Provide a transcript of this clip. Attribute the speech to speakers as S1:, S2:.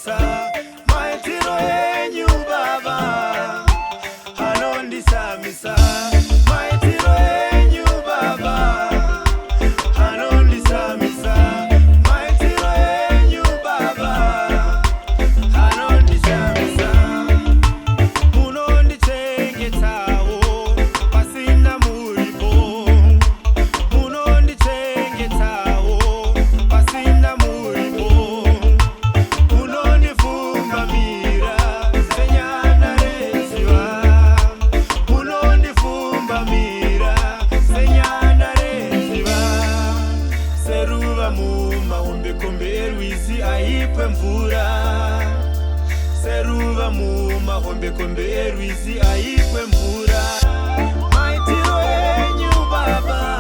S1: samisa maitiro enyu baba hanondi samisa maitiro enyu baba hanondi samisa maitiro enyu baba hanondi samisa munondi chengetawo pasina muripo munondi chengetawo pasina muripo munondi fumba mira senyana reziva munondi fumba mira senyana reziva seruva muma hombekombe rwizi aipwe mvura seruva muma hombekombe rwizi aipwe mvura maitiro enyu baba